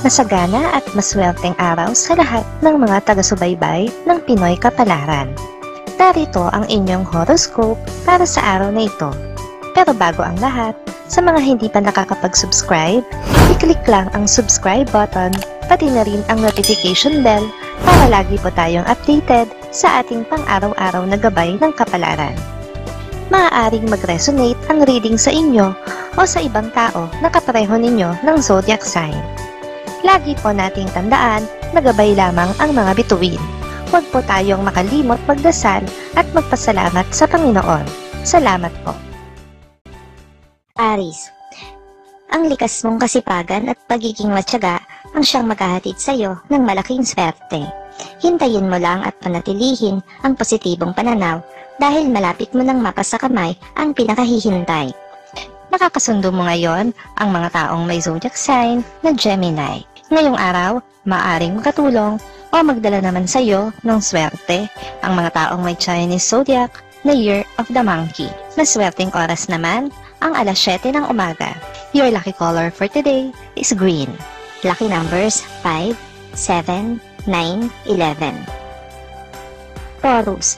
Masagana at maswerteng araw sa lahat ng mga taga-subaybay ng Pinoy Kapalaran. Narito ang inyong horoscope para sa araw na ito. Pero bago ang lahat, sa mga hindi pa nakakapag-subscribe, i-click lang ang subscribe button, pati na rin ang notification bell para lagi po tayong updated sa ating pang-araw-araw na gabay ng kapalaran. Maaaring mag-resonate ang reading sa inyo o sa ibang tao na kapareho ninyo ng zodiac sign. Lagi po nating tandaan na gabay lamang ang mga bituin. Huwag po tayong makalimot magdasal at magpasalamat sa Panginoon. Salamat po. Aries, ang likas mong kasipagan at pagiging matyaga ang siyang maghahatid sa iyo ng malaking swerte. Hintayin mo lang at panatilihin ang positibong pananaw dahil malapit mo nang mapasa kamay ang pinakahihintay. Makakasundo mo ngayon ang mga taong may zodiac sign na Gemini. Ngayong araw, maaaring makatulong o magdala naman sa iyo ng swerte ang mga taong may Chinese zodiac na Year of the Monkey. Maswerteng oras naman ang alas 7 ng umaga. Your lucky color for today is green. Lucky numbers 5, 7, 9, 11. Taurus,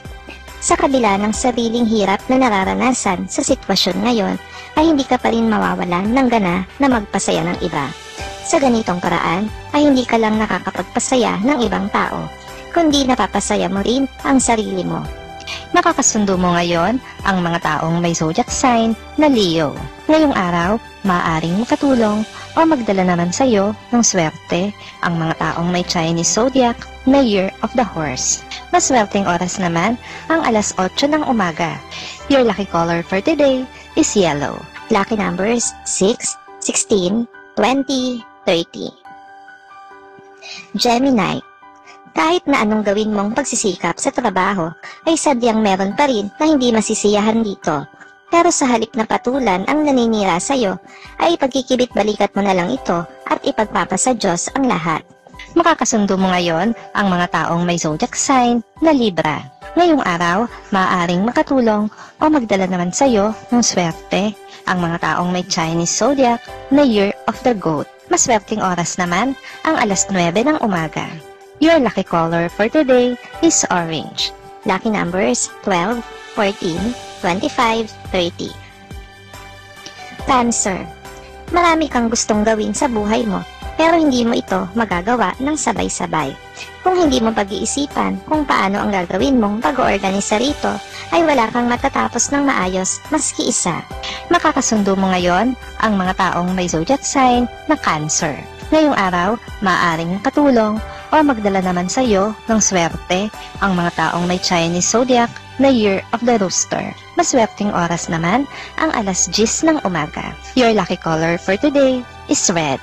sa kabila ng sariling hirap na nararanasan sa sitwasyon ngayon, ay hindi ka pa rin mawawalan ng gana na magpasaya ng iba. Sa ganitong paraan, ay hindi ka lang nakakapagpasaya ng ibang tao, kundi napapasaya mo rin ang sarili mo. Makakasundo mo ngayon ang mga taong may zodiac sign na Leo. Ngayong araw, maaaring makatulong o magdala naman sa iyo ng swerte ang mga taong may Chinese zodiac na Year of the Horse. Maswerteng oras naman ang alas 8 ng umaga. Your lucky color for today is yellow. Lucky numbers 6, 16, 20, 30. Gemini, kahit na anong gawin mong pagsisikap sa trabaho, ay sadyang meron pa rin na hindi masisiyahan dito. Pero sa halip na patulan ang naninira sa iyo, ay pagkikibit-balikat mo na lang ito at ipagpapasa Diyos ang lahat. Makakasundo mo ngayon ang mga taong may zodiac sign na Libra. Ngayong araw, maaaring makatulong o magdala naman sa iyo ng swerte ang mga taong may Chinese zodiac na Year of the Goat. Maswerteng oras naman ang alas 9 ng umaga. Your lucky color for today is orange. Lucky numbers 12, 14, 25, 30. Cancer, marami kang gustong gawin sa buhay mo, pero hindi mo ito magagawa ng sabay-sabay. Kung hindi mo pag-iisipan kung paano ang gagawin mong pag-oorganisa rito, ay wala kang matatapos ng maayos maski isa. Makakasundo mo ngayon ang mga taong may zodiac sign na Cancer. Ngayong araw, maaaring makatulong o magdala naman sa iyo ng swerte ang mga taong may Chinese zodiac na Year of the Rooster. Maswerteng oras naman ang alas 10 ng umaga. Your lucky color for today is red.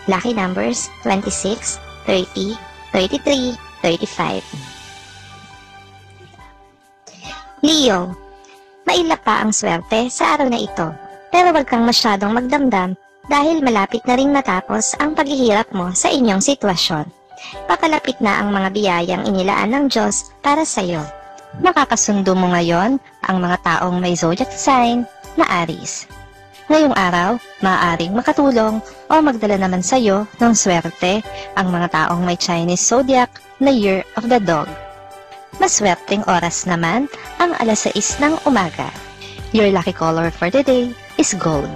Lucky numbers 26, 30, 33, 35. Leo, mailap pa ang swerte sa araw na ito, pero wag kang masyadong magdamdam dahil malapit na ring matapos ang paghihirap mo sa inyong sitwasyon. Pakalapit na ang mga biyayang inilaan ng Diyos para sa iyo. Makakasundo mo ngayon ang mga taong may zodiac sign na Aries. Ngayong araw, maaaring makatulong o magdala naman sa iyo ng swerte ang mga taong may Chinese zodiac na Year of the Dog. Maswerteng oras naman ang alas 6 ng umaga. Your lucky color for today is gold.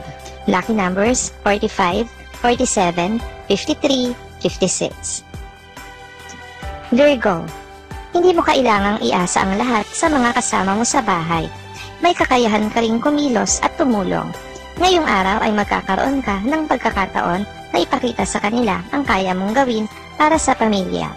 Lucky numbers 45, 47, 53, 56. Virgo, hindi mo kailangang iasa ang lahat sa mga kasama mo sa bahay. May kakayahan ka ring kumilos at tumulong. Ngayong araw ay magkakaroon ka ng pagkakataon na ipakita sa kanila ang kaya mong gawin para sa pamilya.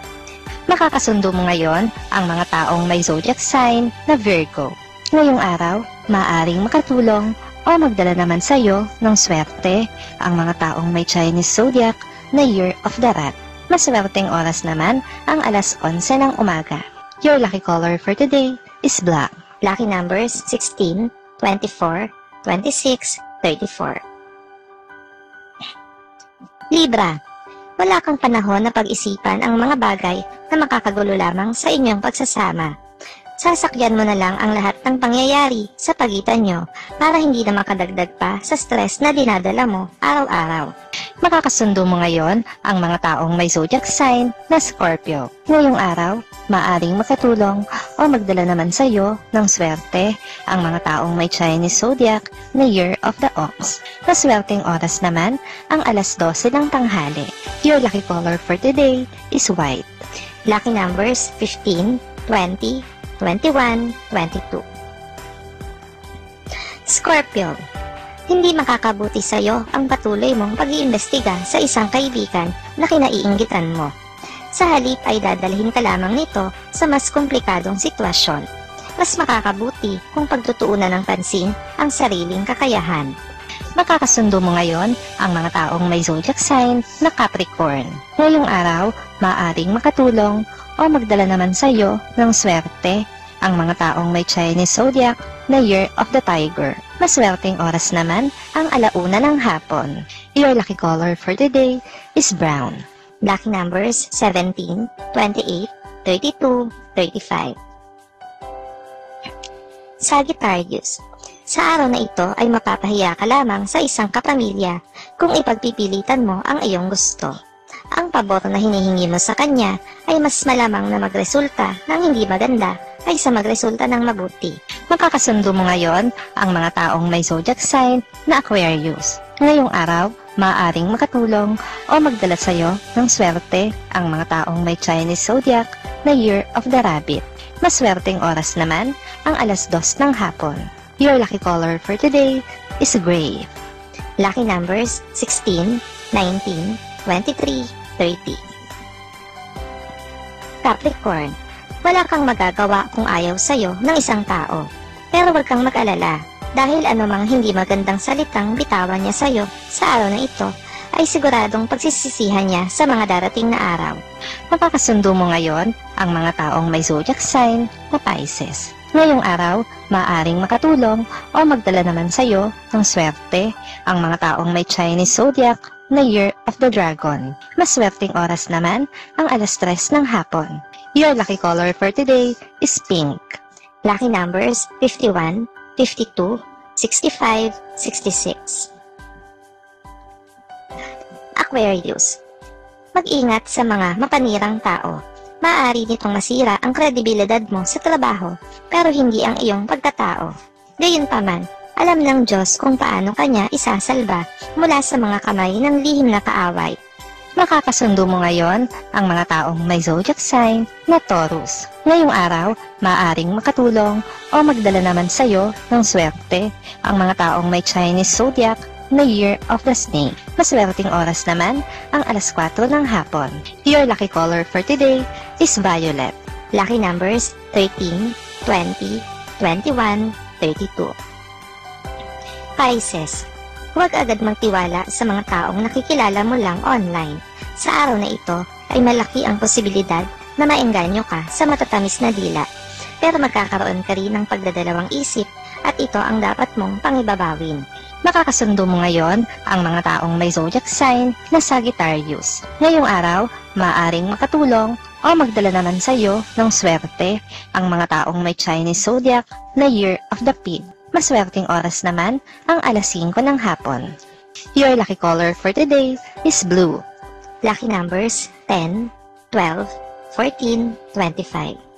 Makakasundo mo ngayon ang mga taong may zodiac sign na Virgo. Ngayong araw, maaaring makatulong o magdala naman sa iyo ng swerte ang mga taong may Chinese zodiac na Year of the Rat. Maswerteng oras naman ang alas 11 ng umaga. Your lucky color for today is black. Lucky numbers 16, 24, 26, 34. Libra, wala kang panahon na pag-isipan ang mga bagay na makakagulo lamang sa inyong pagsasama. Sasakyan mo na lang ang lahat ng pangyayari sa pagitan nyo para hindi na makadagdag pa sa stress na dinadala mo araw-araw. Makakasundo mo ngayon ang mga taong may zodiac sign na Scorpio. Ngayong araw, maaring makatulong o magdala naman sa iyo ng swerte ang mga taong may Chinese zodiac na Year of the Ox. Maswerteng oras naman ang alas 12 ng tanghali. Your lucky color for today is white. Lucky numbers 15, 20, 21, 22. Scorpio, hindi makakabuti sa iyo ang patuloy mong pag-iimbestiga sa isang kaibigan na kinaiinggitan mo. Sa halip ay dadalhin ka lamang nito sa mas komplikadong sitwasyon. Mas makakabuti kung pagtutuunan ng pansin ang sariling kakayahan. Makakasundo mo ngayon ang mga taong may zodiac sign na Capricorn. Ngayong araw, maaaring makatulong o magdala naman sa iyo ng swerte ang mga taong may Chinese zodiac na Year of the Tiger. Maswerteng oras naman ang alauna ng hapon. Your lucky color for today is brown. Lucky numbers 17, 28, 32, 35. Sagittarius, sa araw na ito ay mapapahiya ka lamang sa isang kapamilya kung ipagpipilitan mo ang iyong gusto. Ang pabor na hinihingi mo sa kanya ay mas malamang na magresulta ng hindi maganda kaysa magresulta ng mabuti. Makakasundo mo ngayon ang mga taong may zodiac sign na Aquarius. Ngayong araw, maaaring makatulong o magdala sa iyo ng swerte ang mga taong may Chinese zodiac na Year of the Rabbit. Maswerteng oras naman ang alas 2 ng hapon. Your lucky color for today is gray. Lucky numbers 16, 19, 23, 30. Capricorn, wala kang magagawa kung ayaw sa'yo ng isang tao. Pero huwag kang mag-alala dahil anumang hindi magandang salitang bitawan niya sa'yo sa araw na ito ay siguradong pagsisisihan niya sa mga darating na araw. Makakasundo mo ngayon ang mga taong may zodiac sign na Pisces. Ngayong araw, maaaring makatulong o magdala naman sa iyo ng swerte ang mga taong may Chinese zodiac na Year of the Dragon. Maswerteng oras naman ang alas 3 ng hapon. Your lucky color for today is pink. Lucky numbers 51, 52, 65, 66. Aquarius, mag-ingat sa mga mapanirang tao. Maaari nitong masira ang kredibilidad mo sa trabaho pero hindi ang iyong pagkatao. Gayunpaman, alam ng Diyos kung paano kanya isasalba mula sa mga kamay ng lihim na kaaway. Makakasundo mo ngayon ang mga taong may zodiac sign na Taurus. Ngayong araw, maaaring makatulong o magdala naman sa iyo ng swerte ang mga taong may Chinese zodiac na Year of the Snake. Maswerteng oras naman ang alas 4 ng hapon. Your lucky color for today is violet. Lucky numbers 13, 20, 21, 32. Pisces, huwag agad magtiwala sa mga taong nakikilala mo lang online. Sa araw na ito ay malaki ang posibilidad na maengganyo ka sa matatamis na dila. Pero magkakaroon ka rin ng pagdadalawang isip at ito ang dapat mong pangibabawin. Makakasundo mo ngayon ang mga taong may zodiac sign na Sagittarius. Ngayong araw, maaaring makatulong o magdala naman sa iyo ng swerte ang mga taong may Chinese zodiac na Year of the Pig. Maswerteng oras naman ang alas 5 ng hapon. Your lucky color for today is blue. Lucky numbers 10, 12, 14, 25.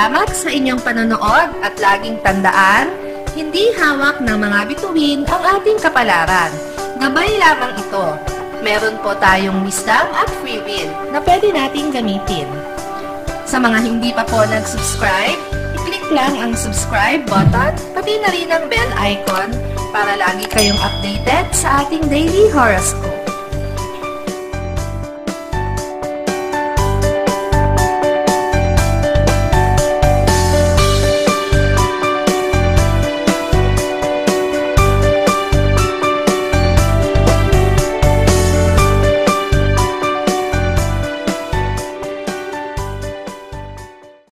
Salamat sa inyong panonood at laging tandaan, hindi hawak ng mga bituin ang ating kapalaran. Gabay lamang ito. Meron po tayong wisdom at free will na pwede nating gamitin. Sa mga hindi pa po nag-subscribe, i-click lang ang subscribe button, pati na rin ang bell icon para lagi kayong updated sa ating daily horoscope.